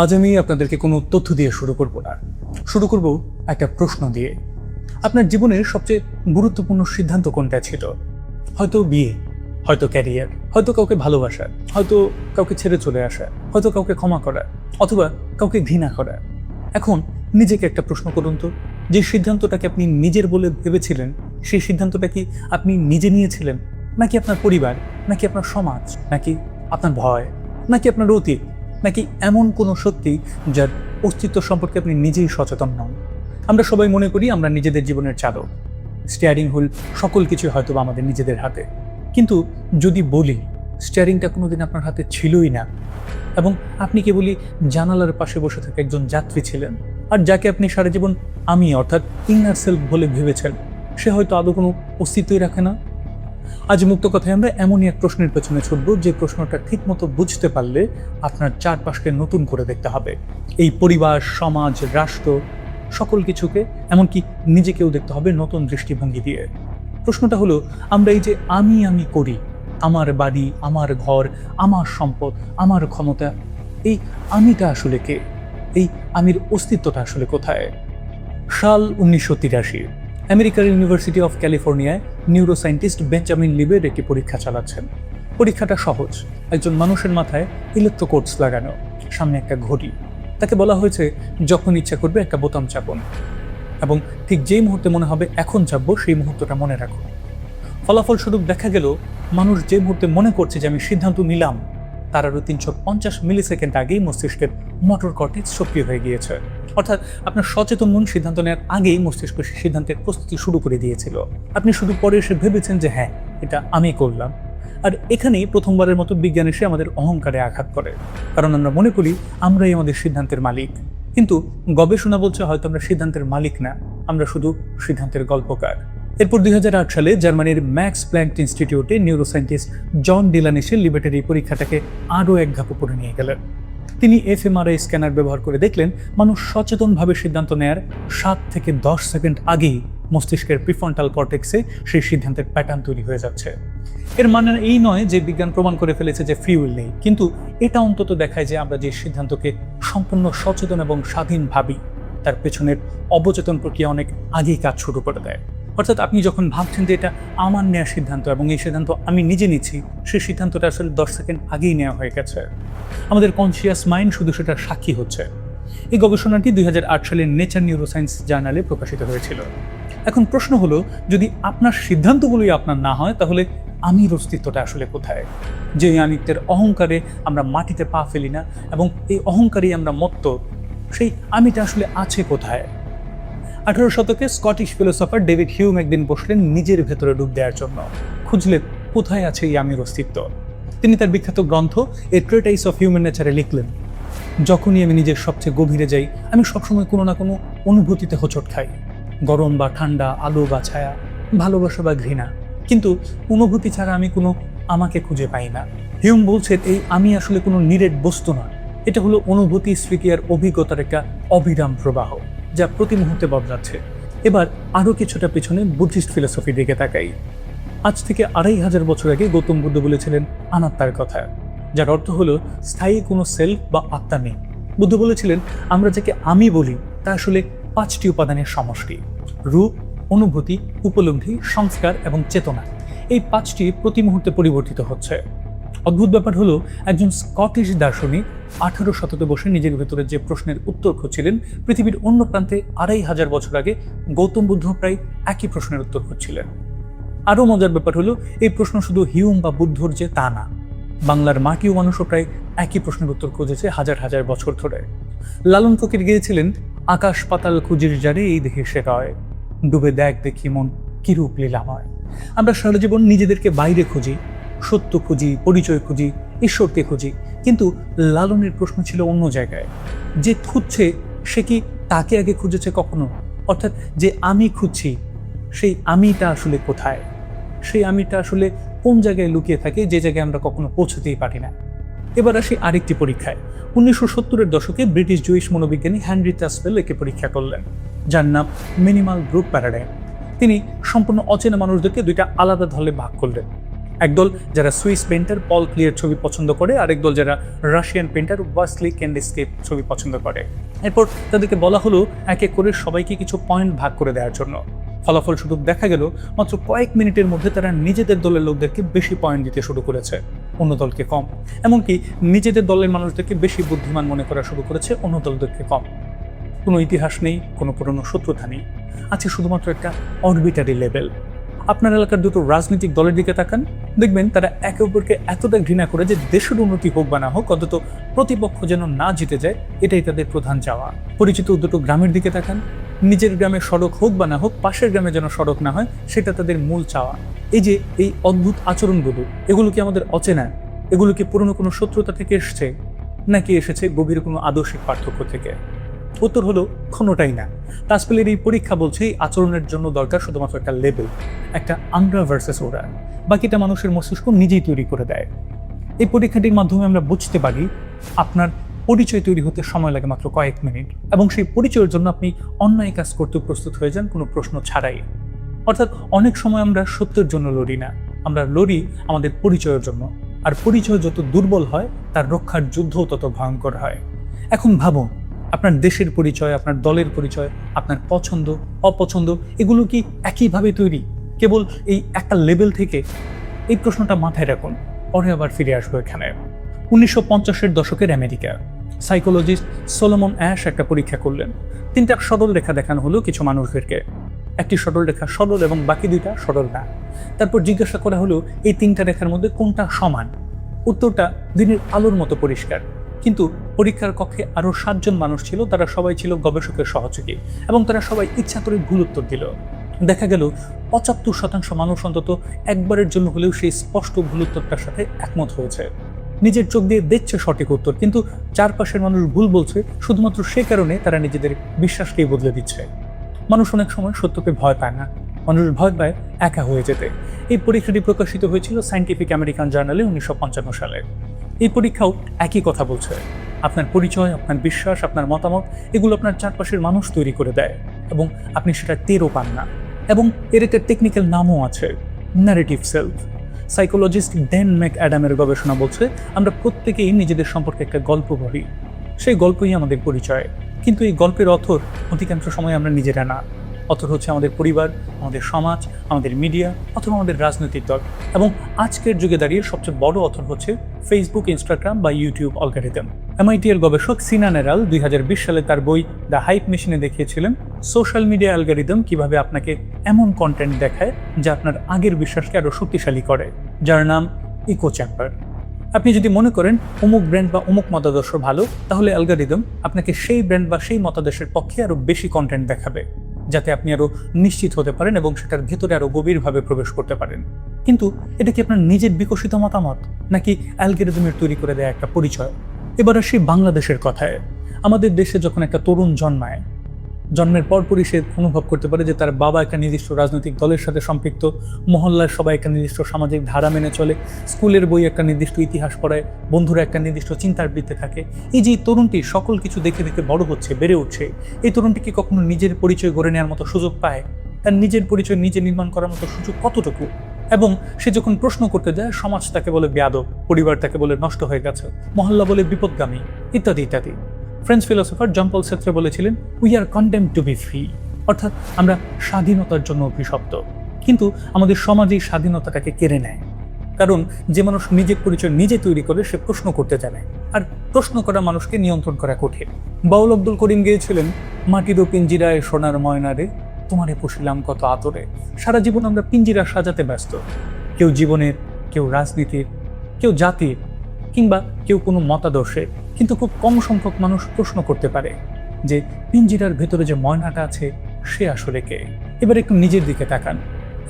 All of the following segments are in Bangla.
আজ আমি আপনাদেরকে কোনো তথ্য দিয়ে শুরু করব না, শুরু করব একটা প্রশ্ন দিয়ে। আপনার জীবনের সবচেয়ে গুরুত্বপূর্ণ সিদ্ধান্ত কোনটা ছিল? হয়তো বিয়ে, হয়তো ক্যারিয়ার, হয়তো কাউকে ভালোবাসা, হয়তো কাউকে ছেড়ে চলে আসা, হয়তো কাউকে ক্ষমা করা, অথবা কাউকে ঘৃণা করা। এখন নিজেকে একটা প্রশ্ন করুন তো, যে সিদ্ধান্তটাকে আপনি নিজের বলে ভেবেছিলেন, সেই সিদ্ধান্তটা কি আপনি নিজে নিয়েছিলেন, নাকি আপনার পরিবার, নাকি আপনার সমাজ, নাকি আপনার ভয়, নাকি আপনার অতীত, নাকি এমন কোনো সত্যি যার অস্তিত্ব সম্পর্কে আপনি নিজেই সচেতন নন? আমরা সবাই মনে করি আমরা নিজেদের জীবনের চালক, স্টিয়ারিং হুইল সকল কিছু হয়তো আমাদের নিজেদের হাতে। কিন্তু যদি বলি স্টিয়ারিংটা কোনোদিন আপনার হাতে ছিলই না, এবং আপনি কেবলই জানালার পাশে বসে থাকা একজন যাত্রী ছিলেন, আর যাকে আপনি সারা জীবন আমি অর্থাৎ ইনার সেলফ বলে ভেবেছেন, সে হয়তো আদৌ কোনো অস্তিত্বই রাখে না। আজ মুক্ত কথায় আমরা এমনই এক প্রশ্নের পেছনে ছুটব, যে প্রশ্নটা ঠিক মতো বুঝতে পারলে আপনার চারপাশকে নতুন করে দেখতে হবে। এই পরিবার, সমাজ, রাষ্ট্র, সকল কিছুকে, এমনকি নিজেকেও দেখতে হবে নতুন দৃষ্টিভঙ্গি দিয়ে। প্রশ্নটা হলো, আমরা এই যে আমি করি, আমার বাড়ি, আমার ঘর, আমার সম্পদ, আমার ক্ষমতা, এই আমিটা আসলে কে? এই আমির অস্তিত্বটা আসলে কোথায়? সাল 1983, আমেরিকার ইউনিভার্সিটি অফ ক্যালিফোর্নিয়ায় নিউরোসায়েন্টিস্ট বেঞ্জামিন লিবের একটি পরীক্ষা চালাচ্ছেন। পরীক্ষাটা সহজ। একজন মানুষের মাথায় ইলেকট্রোকোডস লাগানো, সামনে একটা ঘড়ি। তাকে বলা হয়েছে যখন ইচ্ছা করবে একটা বোতাম চাপুন, এবং ঠিক যেই মুহূর্তে মনে হবে এখন চাপবো, সেই মুহূর্তটা মনে রাখুন। ফলাফলস্বরূপ দেখা গেল, মানুষ যে মুহূর্তে মনে করছে যে আমি সিদ্ধান্ত নিলাম, তার আরও 350 মিলিসেকেন্ড আগেই মস্তিষ্কের মোটর কর্টেক্স সক্রিয় হয়ে গিয়েছে। অর্থাৎ আপনার সচেতন মন সিদ্ধান্ত নেওয়ার আগেই মস্তিষ্ক সিদ্ধান্তের প্রস্তুতি শুরু করে দিয়েছিল। আপনি শুধু পরে এসে ভেবেছেন যে হ্যাঁ, এটা আমি করলাম। আর এখানেই প্রথমবারের মতো বিজ্ঞান এসে আমাদের অহংকারে আঘাত করে, কারণ আমরা মনে করি আমরাই আমাদের সিদ্ধান্তের মালিক। কিন্তু গবেষণা বলছে হয়তো আমরা সিদ্ধান্তের মালিক না, আমরা শুধু সিদ্ধান্তের গল্পকার। এরপর 2008 সালে জার্মানির ম্যাক্স প্ল্যাঙ্ক ইনস্টিটিউটে নিউরোসায়েন্টিস্ট জন ডিলান এসে লিবেটের এই পরীক্ষাটাকে আরও এক ধাপ উপরে নিয়ে গেলেন। তিনি এফএমআরআই স্ক্যানার ব্যবহার করে দেখলেন, মানুষ সচেতনভাবে সিদ্ধান্ত নেয়ার 7 থেকে 10 সেকেন্ড আগেই মস্তিষ্কের প্রিফ্রন্টাল কর্টেক্সে সেই সিদ্ধান্তের প্যাটার্ন তৈরি হয়ে যাচ্ছে। এর মানে এই নয় যে বিজ্ঞান প্রমাণ করে ফেলেছে যে ফ্রি উইল নেই, কিন্তু এটা অন্তত দেখায় যে আমরা যে সিদ্ধান্তকে সম্পূর্ণ সচেতন এবং স্বাধীন ভাবি, তার পেছনের অবচেতন প্রক্রিয়া অনেক আগেই কাজ শুরু করে দেয়। অর্থাৎ আপনি যখন ভাবছেন যে এটা আমার নেওয়া সিদ্ধান্ত এবং এই সিদ্ধান্ত আমি নিজে নিচ্ছি, সেই সিদ্ধান্তটা আসলে 10 সেকেন্ড আগেই নেওয়া হয়ে গেছে। আমাদের কনসিয়াস মাইন্ড শুধু সেটার সাক্ষী হচ্ছে। এই গবেষণাটি 2008 সালের নেচার নিউরোসায়েন্স জার্নালে প্রকাশিত হয়েছিল। এখন প্রশ্ন হলো, যদি আপনার সিদ্ধান্তগুলোই আপনার না হয়, তাহলে আমির অস্তিত্বটা আসলে কোথায়? যে আমিত্বের অহংকারে আমরা মাটিতে পা ফেলি না, এবং এই অহংকারেই আমরা মত্ত, সেই আমিটা আসলে আছে কোথায়? 18 শতকে স্কটিশ ফিলোসফার ডেভিড হিউম একদিন বসলেন নিজের ভেতরে ডুব দেওয়ার জন্য। খুঁজলেন কোথায় আছে এই আমির অস্তিত্ব। তিনি তার বিখ্যাত গ্রন্থ এ ট্রেটাইস অফ হিউম্যান নেচারে লিখলেন, যখনই আমি নিজের সবচেয়ে গভীরে যাই, আমি সবসময় কোনো না কোনো অনুভূতিতে হোঁচট খাই। গরম বা ঠান্ডা, আলো বা ছায়া, ভালোবাসা বা ঘৃণা, কিন্তু অনুভূতি ছাড়া আমি কোনো আমাকে খুঁজে পাই না। হিউম বলছেন, এই আমি আসলে কোনো নিরেট বস্তু নয়, এটা হলো অনুভূতি, স্মৃতি আর অভিজ্ঞতার একটা অবিরাম প্রবাহ, যা প্রতি মুহূর্তে বদলাচ্ছে। এবার আরও কিছুটা পিছনে বুদ্ধিস্ট ফিলোসফির দিকে তাকাই। আজ থেকে 2500 বছর আগে গৌতম বুদ্ধ বলেছিলেন আনাত্মার কথা, যার অর্থ হলো স্থায়ী কোনো সেলফ বা আত্মা নেই। বুদ্ধ বলেছিলেন, আমরা যাকে আমি বলি তা আসলে 5টি উপাদানের সমষ্টি: রূপ, অনুভূতি, উপলব্ধি, সংস্কার এবং চেতনা। এই 5টি প্রতি মুহূর্তে পরিবর্তিত হচ্ছে। অদ্ভুত ব্যাপার হলো, একজন স্কটিশ দার্শনিক 18 শতকে বসে নিজের ভেতরে যে প্রশ্নের উত্তর খুঁজছিলেন, পৃথিবীর অন্য প্রান্তে 2500 বছর আগে গৌতম বুদ্ধ প্রায় একই প্রশ্নের উত্তর খুঁজছিলেন। আরও মজার ব্যাপার হলো, এই প্রশ্ন শুধু হিউম বা বুদ্ধর যে তা না, বাংলার মাটিও মানুষও প্রায় একই প্রশ্নের উত্তর খুঁজেছে হাজার হাজার বছর ধরে। লালন ফকির গিয়েছিলেন, আকাশ পাতাল খুঁজির যারে এই দেহে সে রয়, ডুবে দেখ দেখি মন কিরূপ লীলাময়। আমরা সারা জীবন নিজেদেরকে বাইরে খুঁজি, সত্য খুঁজি, পরিচয় খুঁজি, ঈশ্বরকে খুঁজি, কিন্তু লালনের প্রশ্ন ছিল অন্য জায়গায়। যে খুঁজছে সে কি তাকে আগে খুঁজেছে কখনো? অর্থাৎ যে আমি খুঁজছি, সেই আমিটা আসলে কোথায়? সেই আমিটা আসলে কোন জায়গায় লুকিয়ে থাকে, যে জায়গায় আমরা কখনো পৌঁছতেই পারি না? এবার আসি আরেকটি পরীক্ষায়। 1970-এর দশকে ব্রিটিশ জুইশ মনোবিজ্ঞানী হেনরি চাসওয়েল একে পরীক্ষা করলেন, যার নাম মিনিমাল গ্রুপ প্যারাডাইম। তিনি সম্পূর্ণ অচেনা মানুষদেরকে 2টা আলাদা দলে ভাগ করলেন। একদল যারা সুইস পেন্টার পল ক্লিয়ার ছবি পছন্দ করে, আরেক দল যারা রাশিয়ান পেন্টার ওয়াসলি ক্যান্ডিস্কেপ ছবি পছন্দ করে। এরপর তাদেরকে বলা হলো এক এক করে সবাইকে কিছু পয়েন্ট ভাগ করে দেওয়ার জন্য। ফলাফলস্বরূপ দেখা গেল মাত্র কয়েক মিনিটের মধ্যে তারা নিজেদের দলের লোকদেরকে বেশি পয়েন্ট দিতে শুরু করেছে, অন্য দলকে কম। এমনকি নিজেদের দলের মানুষদেরকে বেশি বুদ্ধিমান মনে করা শুরু করেছে, অন্য দলদেরকে কম। কোনো ইতিহাস নেই, কোনো পুরনো শত্রুতা নেই, আছে শুধুমাত্র একটা অরবিটারি লেভেল। আপনার এলাকার দুটো রাজনৈতিক দলের দিকে তাকান, দেখবেন তারা একে অপরকে এতটা ঘৃণা করে যে দেশের উন্নতি হোক বা না হোক, অন্তত প্রতিপক্ষ যেন না জিতে যায়, এটাই তাদের প্রধান চাওয়া। পরিচিত দুটো গ্রামের দিকে তাকান, নিজের গ্রামে সড়ক হোক বা না হোক, পাশের গ্রামে যেন সড়ক না হয়, সেটা তাদের মূল চাওয়া। এই যে এই অদ্ভুত আচরণগুলো, এগুলো কি আমাদের অচেনা? এগুলো কি পুরনো কোনো শত্রুতা থেকে এসছে, নাকি এসেছে গভীর কোনো আদর্শিক পার্থক্য থেকে? উত্তর হলো কোনোটাই না। তাসপিলের এই পরীক্ষা বলছে এই আচরণের জন্য দরকার শুধুমাত্র একটা লেভেল, একটা আমরা ভার্সেস ওরা। বাকিটা মানুষের মস্তিষ্ক নিজেই তৈরি করে দেয়। এই পরীক্ষাটির মাধ্যমে আমরা বুঝতে পারি আপনার পরিচয় তৈরি হতে সময় লাগে মাত্র কয়েক মিনিট, এবং সেই পরিচয়ের জন্য আপনি অন্যায় কাজ করতে প্রস্তুত হয়ে যান কোনো প্রশ্ন ছাড়াই। অর্থাৎ অনেক সময় আমরা সত্যের জন্য লড়ি না, আমরা লড়ি আমাদের পরিচয়ের জন্য। আর পরিচয় যত দুর্বল হয়, তার রক্ষার যুদ্ধও তত ভয়ঙ্কর হয়। এখন ভাবুন, আপনার দেশের পরিচয়, আপনার দলের পরিচয়, আপনার পছন্দ অপছন্দ, এগুলো কি একইভাবে তৈরি কেবল এই একটা লেভেল থেকে? এই প্রশ্নটা মাথায় রাখুন, পরে আবার ফিরে আসবো এখানে। 1950-এর দশকের আমেরিকা, সাইকোলজিস্ট সলোমন অ্যাশ একটা পরীক্ষা করলেন। 3টা সরল রেখা দেখানো হলো কিছু মানুষদেরকে। একটি সরল রেখা সরল এবং বাকি 2টা সরল না। তারপর জিজ্ঞাসা করা হলো এই 3টা রেখার মধ্যে কোনটা সমান। উত্তরটা দিনের আলোর মতো পরিষ্কার। কিন্তু পরীক্ষার কক্ষে আরো 7 জন মানুষ ছিল, তারা সবাই ছিল গবেষকের সহযোগী, এবং তারা সবাই ইচ্ছা করে ভুল উত্তর দিল। দেখা গেল 75% মানুষ অন্তত একবারের জন্য হলেও সেই স্পষ্ট ভুল উত্তরটার সাথে একমত হয়েছে। নিজের চোখ দিয়ে দেখছে সঠিক উত্তর, কিন্তু চারপাশের মানুষ ভুল বলছে শুধুমাত্র সে কারণে তারা নিজেদের বিশ্বাসকেই বদলে দিচ্ছে। মানুষ অনেক সময় সত্যকে ভয় পায় না, মানুষ ভয় পায় একা হয়ে যেতে। এই পরীক্ষাটি প্রকাশিত হয়েছিল সায়েন্টিফিক আমেরিকান জার্নালে 1955 সালে। এই পরীক্ষাও একই কথা বলছে। আপনার পরিচয়, আপনার বিশ্বাস, আপনার মতামত, এগুলো আপনার চারপাশের মানুষ তৈরি করে দেয়, এবং আপনি সেটা টেরও পান না। এবং এর একটা টেকনিক্যাল নামও আছে, ন্যারেটিভ সেলফ। সাইকোলজিস্ট ড্যান ম্যাকঅ্যাডামের গবেষণা বলছে আমরা প্রত্যেকেই নিজেদের সম্পর্কে একটা গল্প বলি, সেই গল্পই আমাদের পরিচয়। কিন্তু এই গল্পের অথর অধিকাংশ সময় আমরা নিজেরা না, অথর হচ্ছে আমাদের পরিবার, আমাদের সমাজ, আমাদের মিডিয়া, অথবা আমাদের রাজনৈতিক দল। এবং আজকের যুগে দাঁড়িয়ে সবচেয়ে বড় অথর হচ্ছে ফেসবুক, ইনস্টাগ্রাম বা ইউটিউব অ্যালগরিদম। MIT এর গবেষক সিনা নেরাল 2020 সালে তার বই দ্য হাইপ মেশিনে দেখিয়েছিলেন সোশ্যাল মিডিয়া অ্যালগরিদম কিভাবে আপনাকে এমন কন্টেন্ট দেখায় যা আপনার আগের বিশ্বাসকে আরো শক্তিশালী করে, যার নাম ইকো চেম্বার। আপনি যদি মনে করেন অমুক ব্র্যান্ড বা অমুক মতাদর্শ ভালো, তাহলে অ্যালগরিদম আপনাকে সেই ব্র্যান্ড বা সেই মতাদর্শের পক্ষে আরো বেশি কন্টেন্ট দেখাবে, যাতে আপনি আরো নিশ্চিত হতে পারেন এবং সেটার ভেতরে আরো গভীরভাবে প্রবেশ করতে পারেন। কিন্তু এটা কি আপনার নিজের বিকশিত মতামত, নাকি অ্যালগরিদমের তৈরি করে দেয়া একটা পরিচয়? এবার আসি বাংলাদেশের কথায়। আমাদের দেশে যখন একটা তরুণ জন্মায়, জন্মের পরপরই সে অনুভব করতে পারে যে তার বাবা একটা নির্দিষ্ট রাজনৈতিক দলের সাথে সম্পৃক্ত, মহল্লার সবাই একটা নির্দিষ্ট সামাজিক ধারা মেনে চলে, স্কুলের বই একটা নির্দিষ্ট ইতিহাস পড়ায়, বন্ধুরা একটা নির্দিষ্ট চিন্তার বৃত্তে থাকে। এই যে তরুণটি সকল কিছু দেখে দেখে বড় হচ্ছে, বেড়ে উঠছে, এই তরুণটি কি কখনো নিজের পরিচয় গড়ে নেওয়ার মতো সুযোগ পায়? তার নিজের পরিচয় নিজে নির্মাণ করার মতো সুযোগ কতটুকু? এবং সে যখন প্রশ্ন করতে যায়, সমাজ তাকে বলে বেয়াদব, পরিবার তাকে বলে নষ্ট হয়ে গেছে, মহল্লা বলে বিপদগামী, ইত্যাদি ইত্যাদি। ফ্রেঞ্চ ফিলোসফার জন পল সার্ত্রে বলেছিলেন, we are condemned two be free, অর্থাৎ আমরা স্বাধীনতার জন্য অভিশপ্ত। কিন্তু আমাদের সমাজ এই স্বাধীনতাটাকে কেড়ে নেয়, কারণ যে মানুষ নিজের পরিচয় নিজে তৈরি করে সে প্রশ্ন করতে জানে, আর প্রশ্ন করা মানুষকে নিয়ন্ত্রণ করা কঠিন। বাউল আব্দুল করিম গেয়েছিলেন, মাটির পিঞ্জিরায় সোনার ময়নারে তোমারে পুষিলাম কত আতরে। সারা জীবন আমরা পিঞ্জিরা সাজাতে ব্যস্ত, কেউ জীবনের, কেউ রাজনীতির, কেউ জাতির, কিংবা কেউ কোনো মতাদর্শে। কিন্তু খুব কম সংখ্যক মানুষ প্রশ্ন করতে পারে যে পিঞ্জিরার ভেতরে যে ময়নাটা আছে সে আসলে কে। এবার একটু নিজের দিকে তাকান।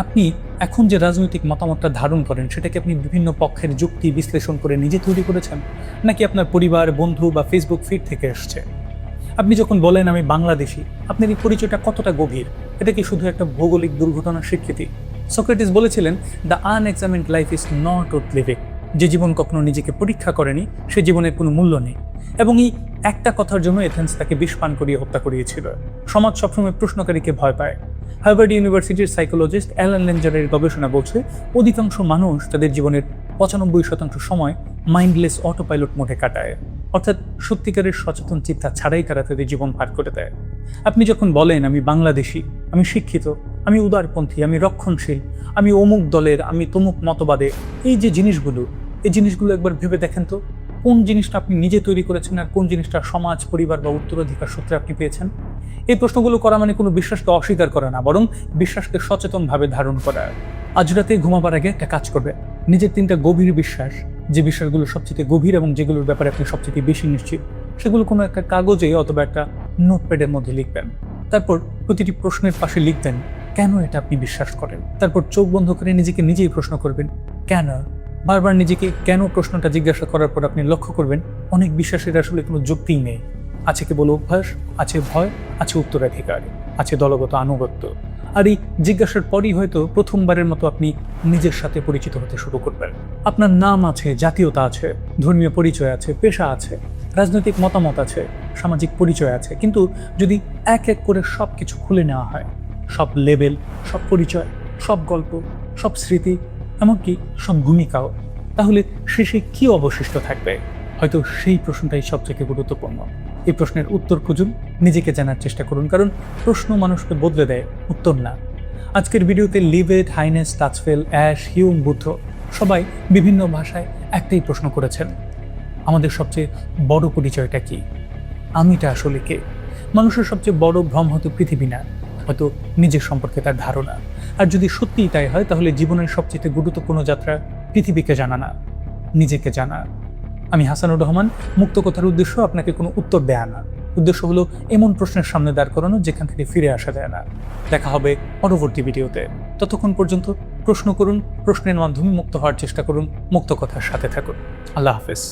আপনি এখন যে রাজনৈতিক মতামতটা ধারণ করেন, সেটাকে আপনি বিভিন্ন পক্ষের যুক্তি বিশ্লেষণ করে নিজে তৈরি করেছেন, নাকি আপনার পরিবার, বন্ধু বা ফেসবুক ফিড থেকে এসছে? আপনি যখন বলেন আমি বাংলাদেশি, আপনার এই পরিচয়টা কতটা গভীর? এটা কি শুধু একটা ভৌগোলিক দুর্ঘটনার স্বীকৃতি? সক্রেটিস বলেছিলেন, the unexamined life is not worth living. যে জীবন কখনো নিজেকে পরীক্ষা করেনি, সে জীবনের কোনো মূল্য নেই। এবং এই একটা কথার জন্য এথেন্স তাকে বিষ পান করিয়ে হত্যা করিয়েছিল। সমাজ সবসময় প্রশ্নকারীকে ভয় পায়। হার্ভার্ড ইউনিভার্সিটির সাইকোলজিস্ট অ্যালান লেঞ্জারের গবেষণা বলছে অধিকাংশ মানুষ তাদের জীবনের 95% সময় মাইন্ডলেস অটোপাইলট মোডে কাটায়, অর্থাৎ সত্যিকারের সচেতন চিন্তা ছাড়াই তারা তাদের জীবন পার করে দেয়। আপনি যখন বলেন আমি বাংলাদেশি, আমি শিক্ষিত, আমি উদারপন্থী, আমি রক্ষণশীল, আমি অমুক দলের, আমি তমুক মতবাদে, এই জিনিসগুলো একবার ভেবে দেখেন তো, কোন জিনিসটা আপনি নিজে তৈরি করেছেন আর কোন জিনিসটা সমাজ, পরিবার বা উত্তরাধিকার সূত্রে আপনি পেয়েছেন। এই প্রশ্নগুলো করা মানে কোনো বিশ্বাসকে অস্বীকার করা না, বরং বিশ্বাসকে সচেতনভাবে ধারণ করা। আজ রাতে ঘুমাবার আগে একটা কাজ করবে, নিজের 3টা গভীর বিশ্বাস, যে বিশ্বাসগুলো সবচেয়ে গভীর এবং যেগুলোর ব্যাপারে আপনি সবচেয়ে বেশি নিশ্চিত, সেগুলো কোনো একটা কাগজে অথবা একটা নোটপ্যাডের মধ্যে লিখবেন। তারপর প্রতিটি প্রশ্নের পাশে লিখবেন কেন এটা আপনি বিশ্বাস করেন। তারপর চোখ বন্ধ করে নিজেকে নিজেই প্রশ্ন করবেন কেন। বারবার নিজেকে কেন প্রশ্নটা জিজ্ঞাসা করার পর আপনি লক্ষ্য করবেন অনেক বিশ্বাসের আসলে কোনো যুক্তিই নেই। আছে কেবল অভ্যাস, আছে ভয়, আছে উত্তরাধিকার, আছে দলগত আনুগত্য। আর এই জিজ্ঞাসার পরই হয়তো প্রথমবারের মতো আপনি নিজের সাথে পরিচিত হতে শুরু করবেন। আপনার নাম আছে, জাতীয়তা আছে, ধর্মীয় পরিচয় আছে, পেশা আছে, রাজনৈতিক মতামত আছে, সামাজিক পরিচয় আছে, কিন্তু যদি এক এক করে সব কিছু খুলে নেওয়া হয়, সব লেবেল, সব পরিচয়, সব গল্প, সব স্মৃতি, এমনকি সব ভূমিকাও, তাহলে শেষে কি অবশিষ্ট থাকবে? হয়তো সেই প্রশ্নটাই সবথেকে গুরুত্বপূর্ণ। এই প্রশ্নের উত্তর খুঁজুন, নিজেকে জানার চেষ্টা করুন, কারণ প্রশ্ন মানুষকে বদলে দেয়, উত্তর না। আজকের ভিডিওতে লিভেট, হাইনেস, টাচফেল, অ্যাশ, হিউম, বুদ্ধ সবাই বিভিন্ন ভাষায় একটাই প্রশ্ন করেছেন, আমাদের সবচেয়ে বড় পরিচয়টা কি? আমিটা আসলে কে? মানুষের সবচেয়ে বড় ভ্রম হয়তো পৃথিবী না, হয়তো নিজের সম্পর্কে তার ধারণা। আর যদি সত্যিই তাই হয়, তাহলে জীবনের সবচেয়ে গুরুত্বপূর্ণ যাত্রা পৃথিবীকে জানা না, নিজেকে জানা। আমি হাসানুর রহমান। মুক্ত কথার উদ্দেশ্য আপনাকে কোনো উত্তর দেয়া না, উদ্দেশ্য হলো এমন প্রশ্নের সামনে দাঁড় করানো যেখান থেকে ফিরে আসা যায় না। দেখা হবে পরবর্তী ভিডিওতে। ততক্ষণ পর্যন্ত প্রশ্ন করুন, প্রশ্নের মাধ্যমে মুক্ত হওয়ার চেষ্টা করুন, মুক্ত কথার সাথে থাকুন। আল্লাহ হাফেজ।